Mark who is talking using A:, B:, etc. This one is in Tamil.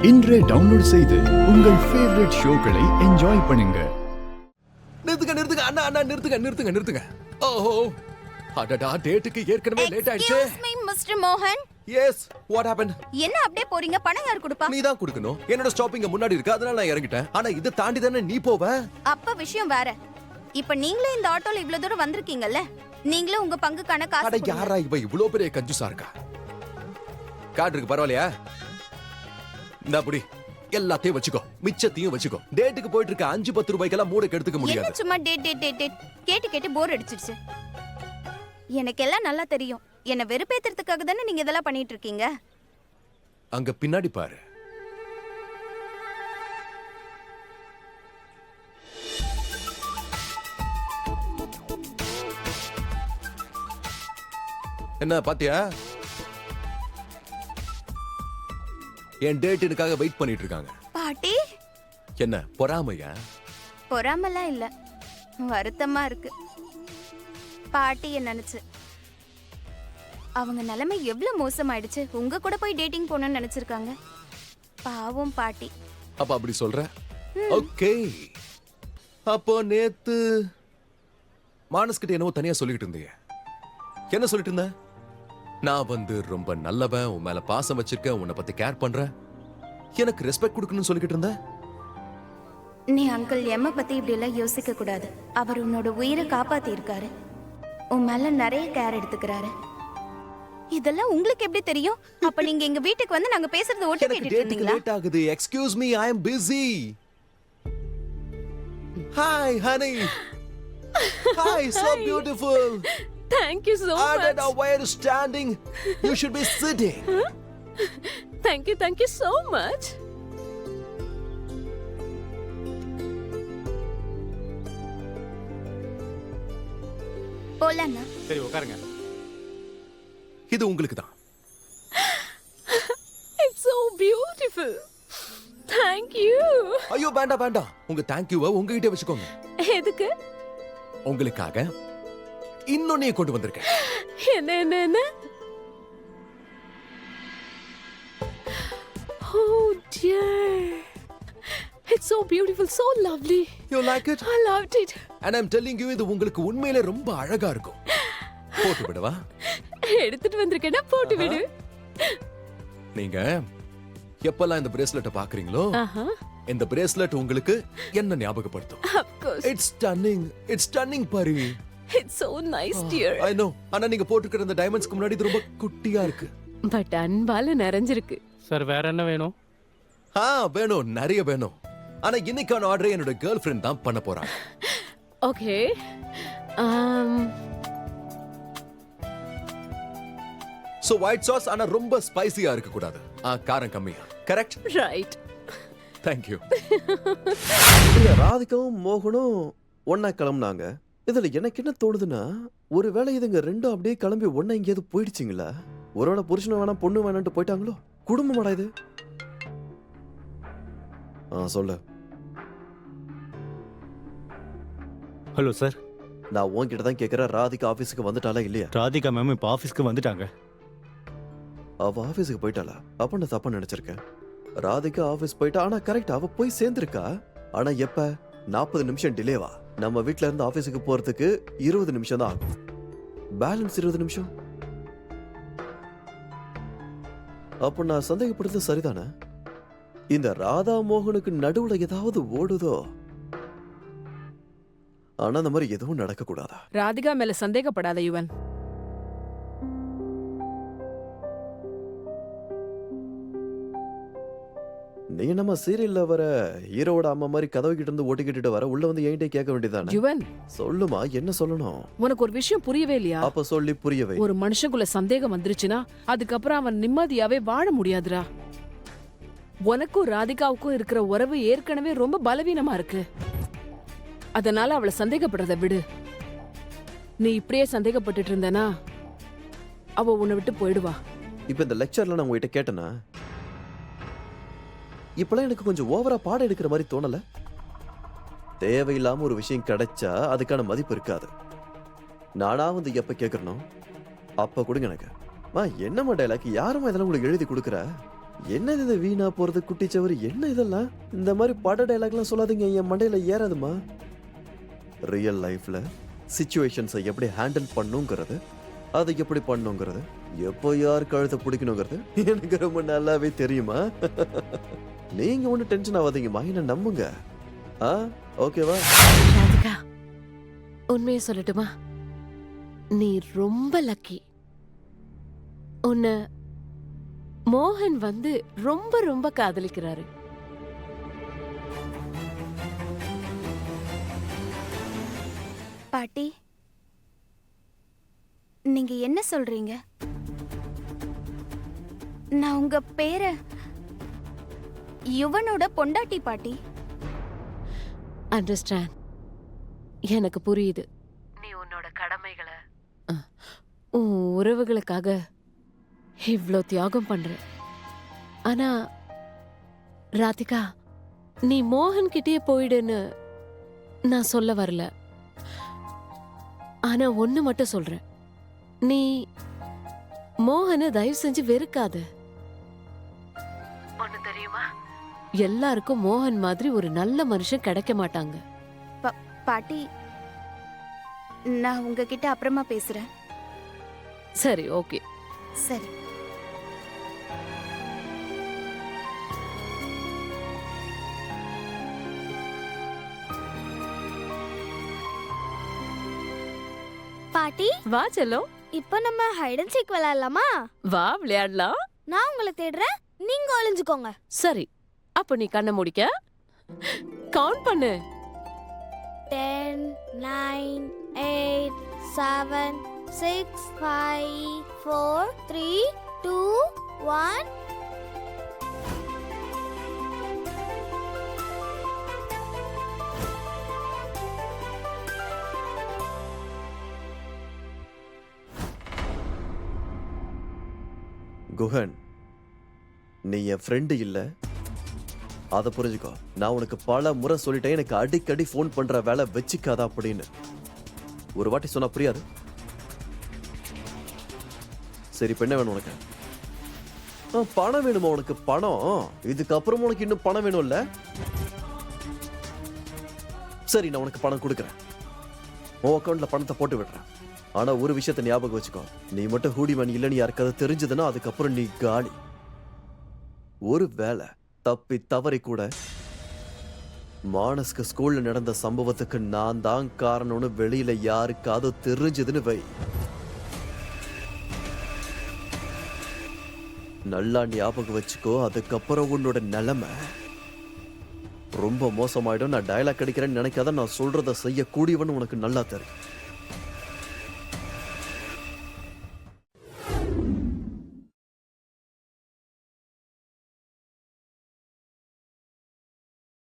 A: இன்றே டவுன்லோட் செய்து உங்கள் ஃபேவரட் ஷோக்களை என்ஜாய் பண்ணுங்க.
B: நிறுத்துங்க அண்ணா அண்ணா நிறுத்துங்க. ஓஹோ அடடா, டேட்டுக்கு ஏற்கனவே லேட் ஆயிடுச்சு.
C: எக்ஸ்கியூஸ் மீ மிஸ்டர் மோகன்.
B: Yes, what happen?
C: என்ன அப்படியே போறீங்க? பணம் யார் கொடுப்பா?
B: நீ தான் கொடுக்கணும். என்னோட ஸ்டாப்பிங்க முன்னாடி இருக்கு, அதனால நான் இறங்கிட்டேன். ஆனா இத தாண்டி தானே நீ போவ.
C: அப்ப விஷயம் வேற. இப்ப நீங்களே இந்த ஆட்டோல இவ்ளோ தூரம் வந்திருக்கீங்கல்ல, நீங்களே உங்க பங்குக்கான காசு
B: அட
C: கொடுங்க.
B: யாரா இவ இவ்ளோ பெரிய கஞ்சுசா இருக்கா? கார்டு இருக்கு, பரவாயில்லையா? இந்த புடி எல்லாத்தையும் வச்சுக்கோ, மிச்சத்தையும் வச்சுக்கோ. டேட்டுக்கு போயிட்டு இருக்க 5-10 ரூபாய்க்கெல்லாம் மூடக்கு எடுத்துக்க
C: என்ன
B: முடியாது.
C: சும்மா டேட் கேட்டு போர் அடிச்சிருச்சு. எனக்கு எல்லாம் நல்லா தெரியும். என்ன வெறுப்பேத்துறதுக்காக தானே நீங்க இதெல்லாம் பண்ணிட்டு இருக்கீங்க.
B: அங்க பின்னாடி பாரு. என்ன பாத்தியா? என் டேட்டுக்காக வெயிட் பண்ணிட்டு இருக்காங்க.
C: பாட்டி,
B: என்ன பொறாமையா?
C: பொறாமலாம் இல்ல, வருத்தமா இருக்கு பாட்டிய நினைச்சு. அவங்க நிலைமை எவ்வளவு மோசமாயிடுச்சு. உங்க கூட போய் டேட்டிங் போகணும்னு நினைச்சிருக்காங்க. பாவம் பாட்டி.
B: அப்ப அப்படி சொல்ற? ஓகே. அப்போ நேத்து மானஸ்கிட்ட என்னவோ தனியா சொல்லிட்டு இருந்தீங்க. என்ன சொல்லிட்டு இருந்த? நான் வந்து ரொம்ப நல்லவன், உன் மேல பாசம் வச்சிருக்கேன், உன்னை பத்தி கேர் பண்றேன், எனக்கு ரெஸ்பெக்ட் கொடுக்கணும்னு சொல்லிக்கிட்டு இருந்த.
C: நீ அங்கிள் எம்ம பத்தி இப்படி எல்லாம் யோசிக்க கூடாது. அவர் உன்னோட உயிரை காப்பாத்தி இருக்காரு. உன் மேல நிறைய கேர் எடுத்துக்கிறாரு. இதெல்லாம் உங்களுக்கு எப்படி தெரியும்? அப்ப நீங்க எங்க வீட்டுக்கு வந்து நாங்க பேசுறது ஓட்டி
B: எனக்கு
C: கேட்டுட்டு
B: டேட்டுக்கு
C: இருந்தீங்களா?
B: லேட் ஆகுது. Excuse me, I am busy. Hi honey. Hi, so beautiful.
D: Thank you so much.
B: Why are you standing? You should be sitting.
D: Thank you so much.
C: போலாண்ணா.
E: சரி உட்காருங்க.
B: இது உங்களுக்கு தான்.
D: It's so beautiful. Thank you.
B: ஐயோ வேண்டாம். உங்க தேங்க்யூவை உங்ககிட்ட வச்சுக்கோங்க.
D: எதுக்கு?
B: உங்களுக்காக இன்னொன்னே கொண்டு வந்திருக்கேன்.
D: என்ன? Oh dear. It's so beautiful, so lovely.
B: You like it?
D: I loved it.
B: And I'm telling you, இது உங்களுக்கு உண்மையிலே ரொம்ப அழகா இருக்கும். போட்டு விடவா?
D: எடுத்துட்டு வந்திருக்கேனா, போட்டு விடு.
B: நீங்க எப்பெல்லாம் இந்த பிரேஸ்லெட்டை பாக்குறீங்களோ, இந்த பிரேஸ்லெட் உங்களுக்கு என்ன ஞாபகப்படுத்தும்?
D: Of course.
B: It's stunning பரி.
D: It's so nice, dear.
B: I know. ஆனா நீங்க போட்டுக்கிற இந்த டைமண்ட்ஸ்க்கு முன்னாடி இது ரொம்ப குட்டியா இருக்கு.
D: பட் அன்பால நிறைஞ்சிருக்கு.
E: சார் வேற என்ன வேணும்?
B: வேணும், நிறைய வேணும். ஆனா இன்னைக்கான ஆர்டர் என்னோட கேர்ள் ஃப்ரெண்ட் தான் பண்ண போறாங்க.
D: ஓகே.
B: சோ ஒயிட் சாஸ், ஆனா ரொம்ப ஸ்பைசியா இருக்க கூடாது. காரம் கம்மியா. கரெக்ட்?
D: ரைட்.
B: Thank you.
F: இல்ல, ராதிகாவும் மோகனும் ஒன்னா கிளம்புனாங்க. இதுல எனக்கு என்ன தோணுதுன்னா, ஒருவேளை இதுங்க ரெண்டும் அப்படியே கிளம்பி ஒன்னா எங்கேயாவது போயிடுச்சுங்களா? ஒருவேளை புருஷனும் வேணாம் பொண்ணு வேணான்ட்டு போயிட்டாங்களோ? குடும்பமாடா இது? சொல்லு.
E: Hello sir.
F: நான் உன்கிட்ட தான் கேட்கிறேன், ராதிகா ஆபீஸுக்கு வந்துட்டாளா இல்லையா?
E: ராதிகா மேம் இப்போ ஆஃபீஸ்க்கு வந்துட்டாங்க.
F: அவ ஆபீஸுக்கு போயிட்டாளா? அப்ப நான் தப்பா நினைச்சிருக்கேன். ராதிகா ஆபீஸ் போயிட்டா, ஆனா கரெக்ட் அவ போய் சேர்ந்திருக்கா. ஆனா எப்ப? 40 நிமிஷம் டிலேவா? நம்ம வீட்ல இருந்து ஆபீஸுக்கு போறதுக்கு 20 நிமிஷம் தான் ஆகும். பேலன்ஸ் 20 நிமிஷம். அப்ப நான் சந்தேகப்படுறது சரிதானே? இந்த ராதா மோகனுக்கு நடுவுல ஏதாவது ஓடுதோ? ஆனா அந்த மாதிரி எதுவும் நடக்க கூடாதா?
D: ராதிகா மேல சந்தேகப்படாத யுவன்.
F: நீ நம்ம சீரியல்ல வர ஹீரோவோட அம்மா மாதிரி கதவு கிட்ட இருந்து ஓட்டிக்கிட்டு வர, உள்ள வந்து என்கிட்ட கேட்க வேண்டியதானே?
D: யுவன்,
F: சொல்லுமா, என்ன சொல்லணும்?
D: உனக்கு ஒரு விஷயம் புரியவே இல்லையா?
F: அப்ப சொல்லி புரியவே.
D: ஒரு மனுஷனுக்குள்ள சந்தேகம் வந்துருச்சுன்னா அதுக்கப்புறம் அவன் நிம்மதியாவே வாழ முடியாதுடா. உனக்கும் ராதிகாவுக்கும் இருக்கிற உறவு ஏற்கனவே ரொம்ப பலவீனமா இருக்கு. அதனால அவளை சந்தேகப்படுறத விடு. நீ இப்படியே சந்தேகப்பட்டுட்டு இருந்தனா அவ உன்னை விட்டு போயிடுவா.
F: இப்ப இந்த லெக்சர்ல நான் உங்ககிட்ட கேட்டேனா, இப்பெல்லாம் எனக்கு கொஞ்சம் ஓவரா பாடம் எடுக்கிற மாதிரி தோணல? தேவையில்லாம ஒரு விஷயம் கிடைச்சா அதுக்கான மதிப்பு இருக்காது. நானா வந்து எப்ப கேட்கறனோ அப்ப கொடுங்க எனக்கு. என்னம்மா டைலாக், யாருமா இதெல்லாம் உங்களுக்கு எழுதி கொடுக்குற? என்னது இது வீணா போறது குட்டிச்சவர், என்ன இதெல்லாம்? இந்த மாதிரி பட டைலாக்லாம் சொல்லாதீங்க, என் மண்டையில ஏறாதுமா. ரியல் லைஃப்ல சிச்சுவேஷன்ஸை எப்படி ஹேண்டில் பண்ணுங்கிறது, அதை எப்படி பண்ணுங்கிறது, எப்போ யார் கழுத்தை பிடிக்கணுங்கிறது எனக்கு ரொம்ப நல்லாவே தெரியுமா. நீங்க ஒன்றும் டென்ஷன் ஆகாதீங்கம்மா, என்ன நம்புங்க. ஓகேவா?
G: ராதிகா, உண்மையை சொல்லட்டுமா? நீ ரொம்ப லக்கி. உன்னை மோகன் வந்து ரொம்ப ரொம்ப காதலிக்கிறாரு.
C: பாட்டி, நீங்க என்ன சொல்றீங்க? நான் உங்க பேர யுவனோட பொண்டாட்டி பாட்டி.
G: அண்டர்ஸ்டாண்ட். எனக்கு புரியுது. நீ உன்னோட கடமைகளை, உன் உறவுகளுக்காக இவ்ளோ தியாகம் பண்ற. ஆனா ராதிகா, நீ மோகன் கிட்டே போயிடுன்னு நான் சொல்ல வரல. ஆனா ஒண்ணு மட்டும் சொல்றேன், நீ மோகனை தயவு செஞ்சு வெறுக்காத. ஒண்ணு தெரியுமா, எல்லாருக்கும் மோகன் மாதிரி ஒரு நல்ல மனுஷன் கிடைக்க மாட்டாங்க.
C: பாட்டி, நான் உங்ககிட்ட அப்புறமா பேசுறேன்.
G: சரி, ஓகே.
C: சரி.
H: பாட்டி,
G: வா செல்லம்,
H: இப்போ நம்ம ஹைட் அண்ட் சீக் விளையாடலாமா?
G: வா விளையாடலாம்.
H: நான் உங்களை தேடுறேன், நீங்க ஒளிஞ்சுக்கோங்க.
G: சரி, அப்ப நீ கண்ணை முடிக்க கவுண்ட் பண்ணு.
H: 10, 9, 8, 7, 6, 5, 4, 3, 2, 1.
F: குஹன், நீ என் ஃப்ரெண்டு இல்ல, அதை புரிஞ்சுக்கோ. நான் உனக்கு பல முறை சொல்லிட்டேன், எனக்கு அடிக்கடி ஃபோன் பண்ற வேலை வச்சுக்காத அப்படின்னு. ஒரு வாட்டி சொன்னா புரியாது. சரி, இப்ப என்ன வேணும் உனக்கு? பணம் வேணுமா உனக்கு? பணம் இதுக்கப்புறம் உனக்கு இன்னும் பணம் வேணும்ல? சரி, நான் உனக்கு பணம் கொடுக்குறேன். உன் அக்கௌண்ட்ல பணத்தை போட்டு விடுறேன். ஆனா ஒரு விஷயத்தை ஞாபகம் வச்சுக்கோ, நீ மட்டும் ஹூடிமேன் இல்லைன்னு யாருக்காவது தெரிஞ்சதுன்னா அதுக்கப்புறம் நீ காலி. ஒரு வேலை தப்பி தவறி கூட மானஸ்க்கு ஸ்கூல்ல நடந்த சம்பவத்துக்கு நான் தான் காரணம்னு வெளியில யாருக்காவது தெரிஞ்சதுன்னு வை, நல்லா ஞாபகம் வச்சுக்கோ, அதுக்கப்புறம் உன்னோட நிலைமை ரொம்ப மோசமாயிடும். நான் டயலாக் அடிக்கிறேன்னு நினைக்காத, நான் சொல்றத செய்யக்கூடியவன் உனக்கு நல்லா தெரியும்.